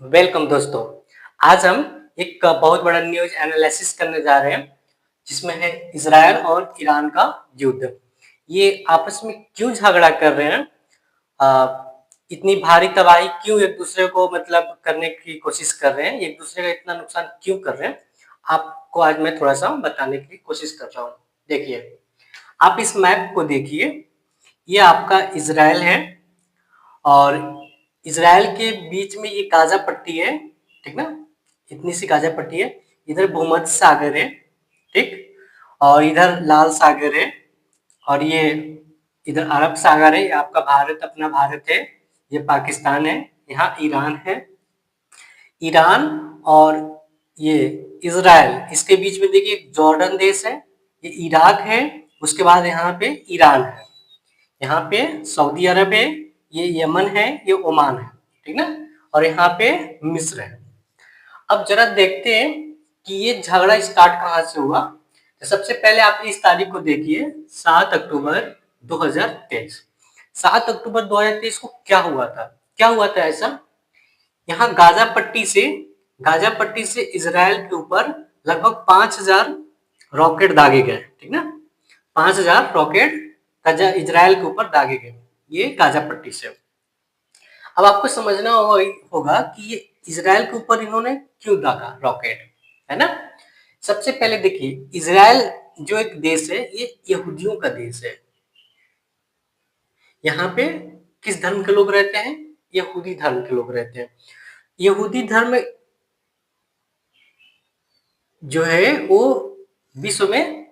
Welcome दोस्तों। आज हम एक बहुत बड़ा न्यूज एनालिसिस करने जा रहे हैं जिसमें है इजराइल और ईरान का युद्ध। ये आपस में क्यों झगड़ा कर रहे हैं, इतनी भारी तबाही क्यों एक दूसरे को मतलब करने की कोशिश कर रहे हैं, एक दूसरे का इतना नुकसान क्यों कर रहे हैं, आपको आज मैं थोड़ा सा बताने की कोशिश कर रहा हूँ। देखिए, आप इस मैप को देखिए, ये आपका इजराइल है और इजराइल के बीच में ये गाजा पट्टी है, ठीक ना। इतनी सी गाजा पट्टी है, इधर भूमध्य सागर है, ठीक, और इधर लाल सागर है, और ये इधर अरब सागर है। ये आपका भारत, अपना भारत है, ये पाकिस्तान है, यहाँ ईरान है। ईरान और ये इजराइल, इसके बीच में देखिए जॉर्डन देश है, ये इराक है, उसके बाद यहाँ पे ईरान है, यहाँ पे सऊदी अरब है, ये यमन है, ये ओमान है, ठीक ना, और यहाँ पे मिस्र है। अब जरा देखते हैं कि ये झगड़ा स्टार्ट कहाँ से हुआ। तो सबसे पहले आप इस तारीख को देखिए, 7 अक्टूबर 2023। 7 अक्टूबर 2023 को क्या हुआ था, क्या हुआ था ऐसा। यहाँ गाजा पट्टी से इजराइल के ऊपर लगभग 5000 रॉकेट दागे गए, ठीक ना। 5000 रॉकेट इजराइल के ऊपर दागे गए, ये गाजा पट्टी से। अब आपको समझना होगा कि ये इजराइल के ऊपर इन्होंने क्यों दागा रॉकेट, है ना। सबसे पहले देखिए, इजराइल जो एक देश है, ये यहूदियों का देश है। यहाँ पे किस धर्म के लोग रहते हैं? यहूदी धर्म के लोग रहते हैं। यहूदी धर्म जो है वो विश्व में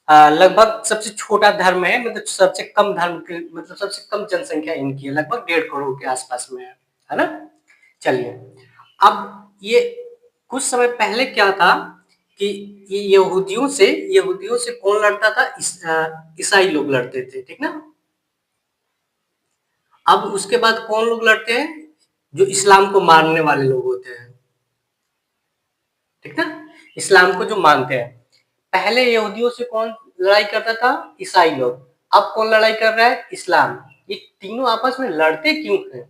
लगभग सबसे छोटा धर्म है, मतलब सबसे कम धर्म के, मतलब सबसे कम जनसंख्या इनकी है, लगभग 1.5 करोड़ के आसपास में है ना। चलिए, अब ये कुछ समय पहले क्या था कि ये यहूदियों से कौन लड़ता था? ईसाई लोग लड़ते थे, ठीक ना। अब उसके बाद कौन लोग लड़ते हैं? जो इस्लाम को मानने वाले लोग होते हैं, ठीक ना, इस्लाम को जो मानते हैं। पहले यहूदियों से कौन लड़ाई करता था? ईसाई लोग। अब कौन लड़ाई कर रहा है? इस्लाम। ये तीनों आपस में लड़ते क्यों हैं,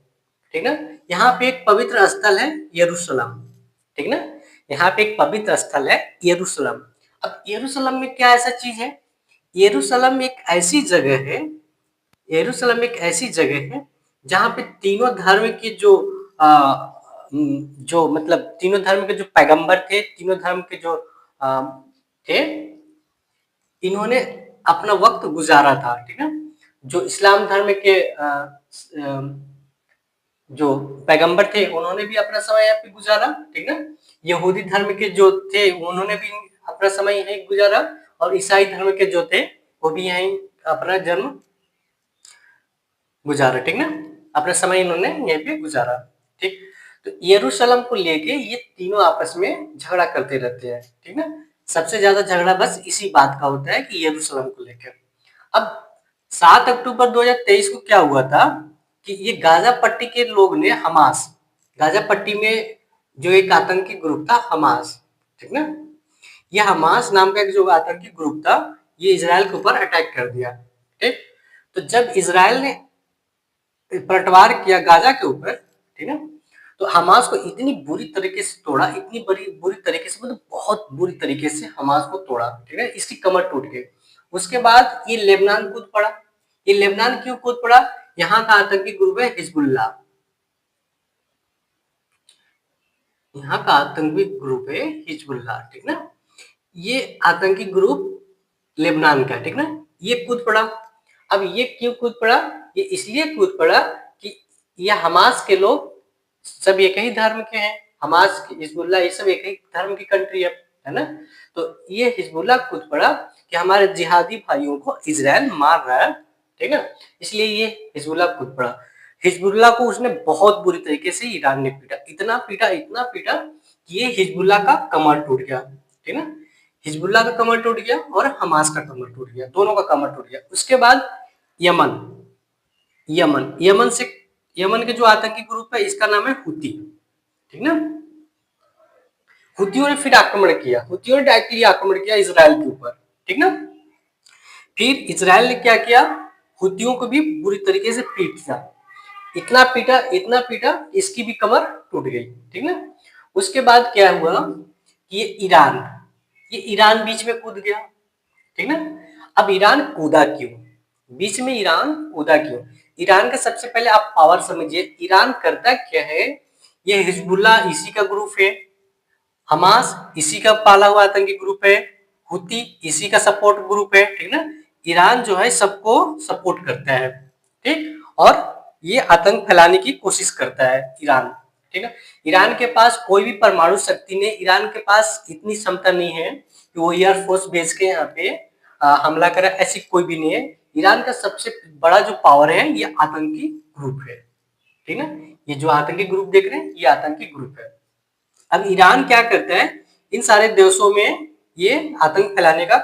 ठीक ना। यहाँ पे एक पवित्र स्थल है यरूशलेम, ठीक ना। यहाँ पे एक पवित्र स्थल है यरूशलेम। अब यरूशलेम में क्या ऐसा चीज है? यरूशलेम एक ऐसी जगह है, यरूशलेम एक ऐसी जगह है जहाँ पे तीनों धर्म के जो मतलब तीनों धर्म के जो पैगंबर थे, तीनों धर्म के जो थे, इन्होंने अपना वक्त गुजारा था, ठीक है। जो इस्लाम धर्म के जो पैगंबर थे, उन्होंने भी अपना समय यहाँ पे गुजारा, ठीक है। यहूदी धर्म के जो थे, उन्होंने भी अपना समय यहीं गुजारा, और ईसाई धर्म के जो थे, वो भी यहीं अपना जन्म गुजारा, ठीक ना। अपना समय इन्होंने यहीं पे गुजारा, ठीक। तो यरूशलेम को लेके ये तीनों आपस में झगड़ा करते रहते हैं, ठीक ना। सबसे ज्यादा झगड़ा बस इसी बात का होता है कि यरूशलेम को लेकर। अब 7 अक्टूबर 2023 को क्या हुआ था कि ये गाजा पट्टी के लोग ने, हमास, गाजा पट्टी में जो एक आतंकी ग्रुप था हमास, ठीक ना, ये हमास नाम का एक जो आतंकी ग्रुप था, ये इजराइल के ऊपर अटैक कर दिया, ठीक। तो जब इजराइल ने पलटवार किया गाजा के ऊपर, ठीक है, तो हमास को इतनी बुरी तरीके से तोड़ा, इतनी बड़ी बुरी तरीके से, मतलब बहुत बुरी तरीके से हमास को तोड़ा, ठीक है, इसकी कमर टूट गई। उसके बाद ये लेबनान कूद पड़ा। ये लेबनान क्यों कूद पड़ा? यहाँ का आतंकी ग्रुप है हिजबुल्ला, यहाँ का आतंकी ग्रुप है हिजबुल्ला, ठीक ना। ये आतंकी ग्रुप लेबनान का, ठीक ना, ये कूद पड़ा। अब ये क्यों कूद पड़ा? ये इसलिए कूद पड़ा कि ये हमास के लोग सब एक ही धर्म के हैं, हमास, हिजबुल्ला, ये सब एक ही धर्म की कंट्री है ना। तो ये हिजबुल्ला कूद पड़ा कि हमारे जिहादी भाइयों को इजराइल मार रहा है, ठीक है, इसलिए ये हिजबुल्ला कूद पड़ा। हिजबुल्ला को उसने बहुत बुरी तरीके से ईरान ने पीटा, इतना पीटा कि ये हिजबुल्ला का कमर टूट गया, ठीक है। हिजबुल्ला का कमर टूट गया और हमास का कमर टूट गया, दोनों का कमर टूट गया। उसके बाद यमन, यमन के जो आतंकी ग्रुप है, इसका नाम है हुती, ठीक ना। हुतियों ने फिर आक्रमण किया, हुतियों ने डायरेक्टली आक्रमण किया इजराइल के ऊपर, ठीक ना। फिर इजराइल ने क्या किया? हुतियों को भी बुरी तरीके से पीट दिया। इतना पीटा इसकी भी कमर टूट गई, ठीक ना। उसके बाद क्या हुआ कि ये ईरान बीच में कूद गया, ठीक ना। अब ईरान कूदा क्यों, बीच में ईरान कूदा क्यों? ईरान का सबसे पहले आप पावर समझिए, ईरान करता क्या है, ये हिजबुल्ला इसी का ग्रुप है, हमास इसी का पाला हुआ आतंकी ग्रुप है, हुती इसी का सपोर्ट ग्रुप है, ठीक ना। ईरान जो है सबको सपोर्ट करता है, ठीक। और ये आतंक फैलाने की कोशिश करता है ईरान, ठीक है। ईरान के पास कोई भी परमाणु शक्ति नहीं, ईरान के पास इतनी क्षमता नहीं है कि वो एयरफोर्स भेज के यहाँ पे हमला करे, ऐसी कोई भी नहीं है। ईरान का सबसे बड़ा जो पावर है ये आतंकी ग्रुप है, ठीक है। ये जो आतंकी ग्रुप देख रहे हैं ये आतंकी ग्रुप है। अब ईरान क्या करता है, इन सारे देशों में ये आतंक फैलाने का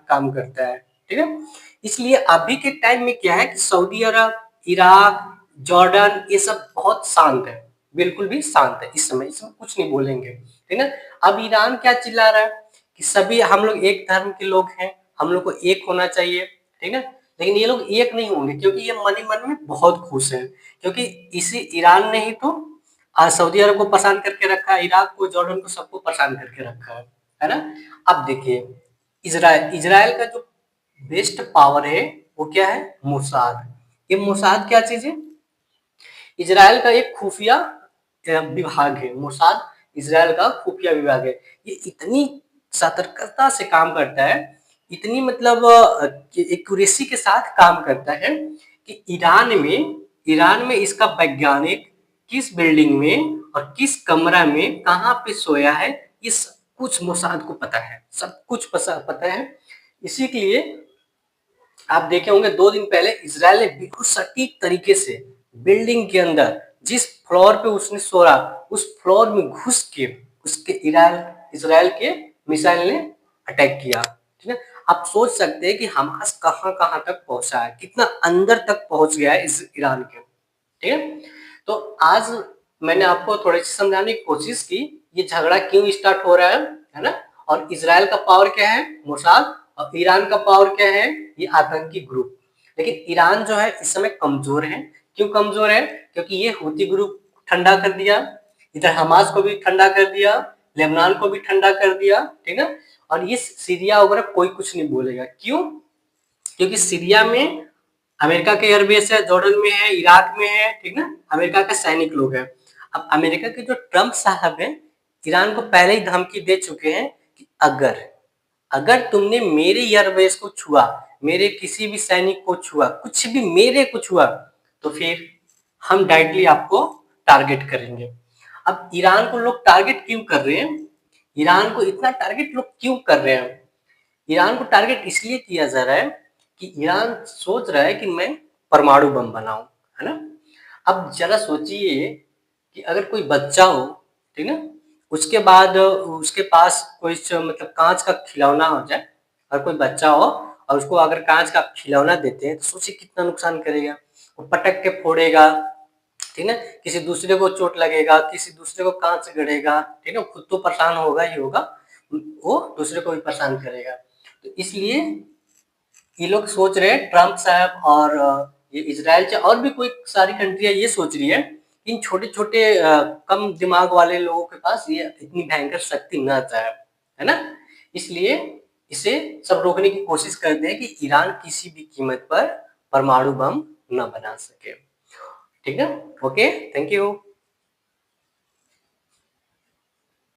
काम करता है, ठीक है। इसलिए अभी के टाइम में क्या है कि सऊदी अरब, इराक, जॉर्डन ये सब बहुत शांत है, बिल्कुल भी शांत है इस समय, इसमें कुछ नहीं बोलेंगे, ठीक है। अब ईरान क्या चिल्ला रहा है कि सभी हम लोग एक धर्म के लोग हैं, हम लोग को एक होना चाहिए, ठीक है। लेकिन ये लोग एक नहीं होंगे क्योंकि ये मन ही मन में बहुत खुश हैं, क्योंकि इसी ईरान ने ही तो आज सऊदी अरब को परेशान करके रखा है, इराक को, जॉर्डन को, सबको परेशान करके रखा है ना। अब देखिए इजराइल का जो बेस्ट पावर है वो क्या है, मोसाद। ये मोसाद क्या चीज है, इजराइल का एक खुफिया विभाग है, मोसाद इजराइल का खुफिया विभाग है। ये इतनी सतर्कता से काम करता है, इतनी मतलब एक्यूरेसी के साथ काम करता है कि ईरान में इसका वैज्ञानिक किस बिल्डिंग में और किस कमरा में कहाँ पे सोया है, ये सब कुछ मोसाद को पता है, सब कुछ पता है। इसी के लिए आप देखे होंगे 2 दिन पहले इजराइल ने बिल्कुल सटीक तरीके से बिल्डिंग के अंदर जिस फ्लोर पे उसने सोया उस फ्लोर में घुस के उसके इजराइल के मिसाइल ने अटैक किया, ठीक है। आप सोच सकते हैं कि हमास कहां कहां तक पहुंचा है, कितना अंदर तक पहुंच गया है इस ईरान के, ठीक है। तो आज मैंने आपको थोड़ी सी समझाने की कोशिश की ये झगड़ा क्यों स्टार्ट हो रहा है ना। और इजराइल का पावर क्या है, मोसाद, और ईरान का पावर क्या है, ये आतंकी ग्रुप। लेकिन ईरान जो है इस समय कमजोर है, क्यों कमजोर है, क्योंकि ये हूती ग्रुप ठंडा कर दिया, इधर हमास को भी ठंडा कर दिया, लेबनान को भी ठंडा कर दिया, ठीक है। और ये सीरिया वगैरह कोई कुछ नहीं बोलेगा, क्यों, क्योंकि सीरिया में अमेरिका के एयरबेस है, जॉर्डन में है, इराक में है, ठीक ना, अमेरिका के सैनिक लोग हैं। अब अमेरिका के जो ट्रम्प साहब हैं ईरान को पहले ही धमकी दे चुके हैं कि अगर अगर तुमने मेरे एयरबेस को छुआ, मेरे किसी भी सैनिक को छुआ, कुछ भी मेरे को छुआ, तो फिर हम डायरेक्टली आपको टारगेट करेंगे। अब ईरान को लोग टारगेट क्यों कर रहे हैं, ईरान को इतना टारगेट लोग क्यों कर रहे हैं, ईरान को टारगेट इसलिए किया जा रहा है कि ईरान सोच रहा है कि मैं परमाणु बम बनाऊं, है ना। अब जरा सोचिए कि अगर कोई बच्चा हो, ठीक है, उसके बाद उसके पास कोई मतलब कांच का खिलौना हो जाए, और कोई बच्चा हो और उसको अगर कांच का खिलौना देते हैं तो सोचिए कितना नुकसान करेगा, वो पटक के फोड़ेगा, ठीक है, किसी दूसरे को चोट लगेगा, किसी दूसरे को कांच गड़ेगा, ठीक है, खुद तो परेशान होगा ही होगा, वो दूसरे को भी परेशान करेगा। तो इसलिए ये लोग सोच रहे हैं, ट्रम्प साहब और ये इजराइल से और भी कोई सारी कंट्रियां ये सोच रही है कि इन छोटे छोटे कम दिमाग वाले लोगों के पास ये इतनी भयंकर शक्ति न जाए, है ना। इसलिए इसे सब रोकने की कोशिश करते हैं कि ईरान किसी भी कीमत पर परमाणु बम न बना सके, ठीक है। Okay, thank you.